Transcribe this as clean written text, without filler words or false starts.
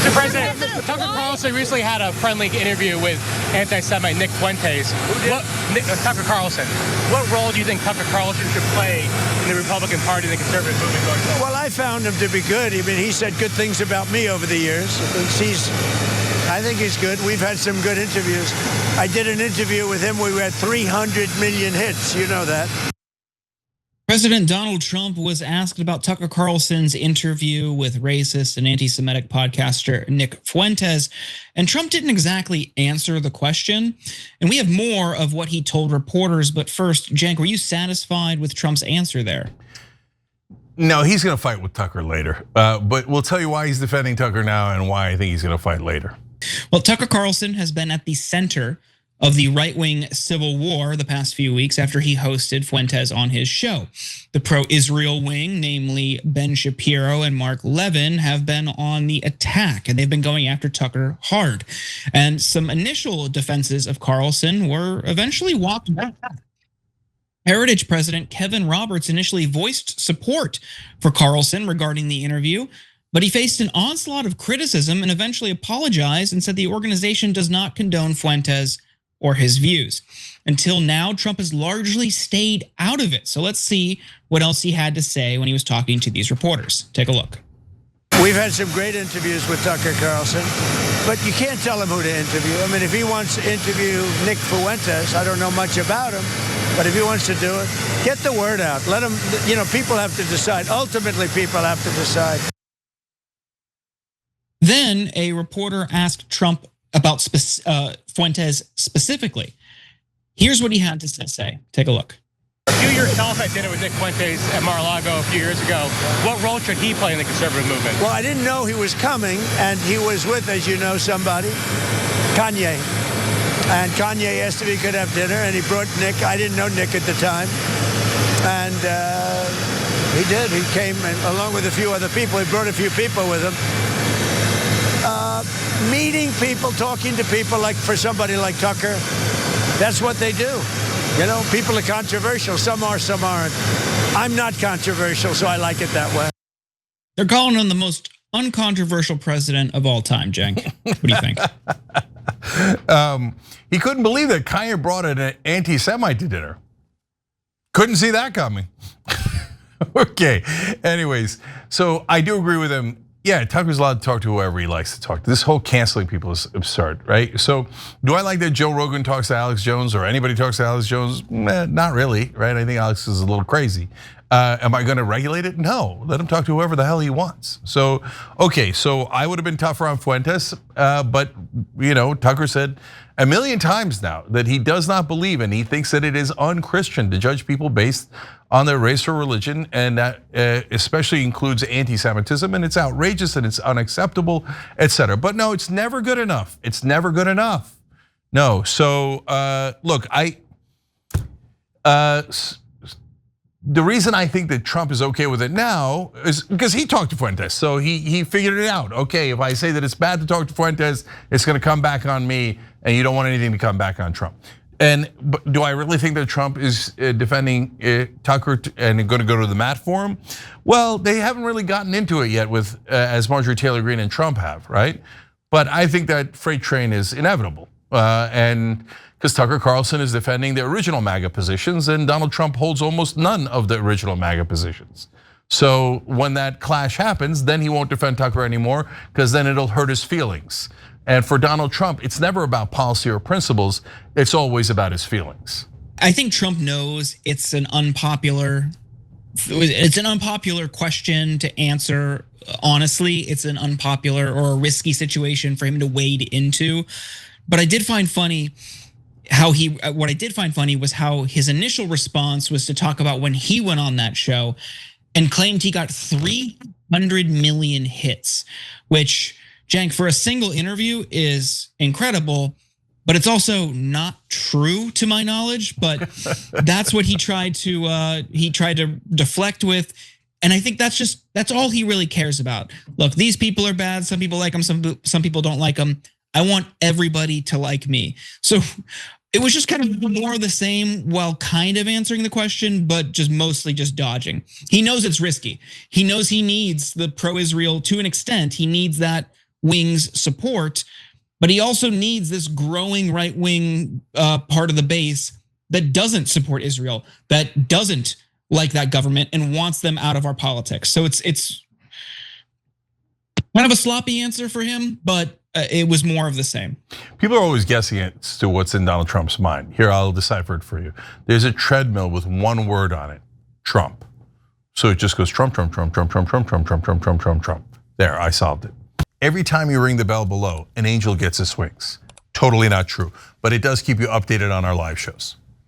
Mr. President, Tucker Carlson recently had a friendly interview with anti-Semite Nick Fuentes. Tucker Carlson. What role do you think Tucker Carlson should play in the Republican Party and the conservative movement going forward? Well, I found him to be good. I mean, he said good things about me over the years. I think he's good. We've had some good interviews. I did an interview with him. We had 300 million hits. You know that. President Donald Trump was asked about Tucker Carlson's interview with racist and anti-Semitic podcaster Nick Fuentes, and Trump didn't exactly answer the question. And we have more of what he told reporters, but first, Cenk, were you satisfied with Trump's answer there? No, he's gonna fight with Tucker later, but we'll tell you why he's defending Tucker now and why I think he's gonna fight later. Well, Tucker Carlson has been at the center of the right-wing civil war the past few weeks after he hosted Fuentes on his show. The pro-Israel wing, namely Ben Shapiro and Mark Levin, have been on the attack, and they've been going after Tucker hard. And some initial defenses of Carlson were eventually walked back. Heritage President Kevin Roberts initially voiced support for Carlson regarding the interview, but he faced an onslaught of criticism and eventually apologized and said the organization does not condone Fuentes or his views. Until now, Trump has largely stayed out of it. So let's see what else he had to say when he was talking to these reporters. Take a look. We've had some great interviews with Tucker Carlson, but you can't tell him who to interview. I mean, if he wants to interview Nick Fuentes, I don't know much about him, but if he wants to do it, get the word out. Let him, people have to decide. Ultimately, people have to decide. Then a reporter asked Trump about Fuentes specifically. Here's what he had to say. Take a look. You yourself had dinner with Nick Fuentes at Mar-a-Lago a few years ago. What role should he play in the conservative movement? Well, I didn't know he was coming, and he was with, as you know, somebody, Kanye. And Kanye asked if he could have dinner, and he brought Nick. I didn't know Nick at the time. And he did. He came along with a few other people. He brought a few people with him. Meeting people, talking to people, like for somebody like Tucker, that's what they do. People are controversial. Some are, some aren't. I'm not controversial, so I like it that way. They're calling him the most uncontroversial president of all time, Cenk. What do you think? He couldn't believe that Kanye brought an anti-Semite to dinner. Couldn't see that coming. Okay, anyways, so I do agree with him. Yeah, Tucker's allowed to talk to whoever he likes to talk to. This whole canceling people is absurd, right? So do I like that Joe Rogan talks to Alex Jones or anybody talks to Alex Jones? Not really, right? I think Alex is a little crazy. Am I gonna regulate it? No, let him talk to whoever the hell he wants. So, okay, so I would have been tougher on Fuentes, but Tucker said a million times now that he does not believe and he thinks that it is unchristian to judge people based on their race or religion, and that especially includes anti-Semitism, and it's outrageous and it's unacceptable, etc. But no, it's never good enough. It's never good enough. No, so look, the reason I think that Trump is okay with it now is because he talked to Fuentes, so he figured it out. Okay, if I say that it's bad to talk to Fuentes, it's going to come back on me, and you don't want anything to come back on Trump. But do I really think that Trump is defending Tucker and going to go to the mat for him? Well, they haven't really gotten into it yet with as Marjorie Taylor Greene and Trump have, right? But I think that freight train is inevitable, and because Tucker Carlson is defending the original MAGA positions, and Donald Trump holds almost none of the original MAGA positions. So when that clash happens, then he won't defend Tucker anymore, because then it'll hurt his feelings. And for Donald Trump, it's never about policy or principles, it's always about his feelings. I think Trump knows it's an unpopular question to answer. Honestly, it's an unpopular or a risky situation for him to wade into. But I did find funny what I did find funny was how his initial response was to talk about when he went on that show and claimed he got 300 million hits, which, Cenk, for a single interview is incredible, but it's also not true to my knowledge. But that's what he tried to deflect with. And I think that's all he really cares about. Look, these people are bad. Some people like him, some people don't like him. I want everybody to like me. So it was just kind of more of the same while kind of answering the question, but just mostly just dodging. He knows it's risky. He knows he needs the pro-Israel to an extent. He needs that wing's support, but he also needs this growing right wing part of the base that doesn't support Israel, that doesn't like that government and wants them out of our politics. So it's kind of a sloppy answer for him, but it was more of the same. People are always guessing as to what's in Donald Trump's mind. Here, I'll decipher it for you. There's a treadmill with one word on it, Trump. So it just goes Trump, Trump, Trump, Trump, Trump, Trump, Trump, Trump, Trump, Trump, Trump, Trump. There, I solved it. Every time you ring the bell below, an angel gets his wings. Totally not true, but it does keep you updated on our live shows.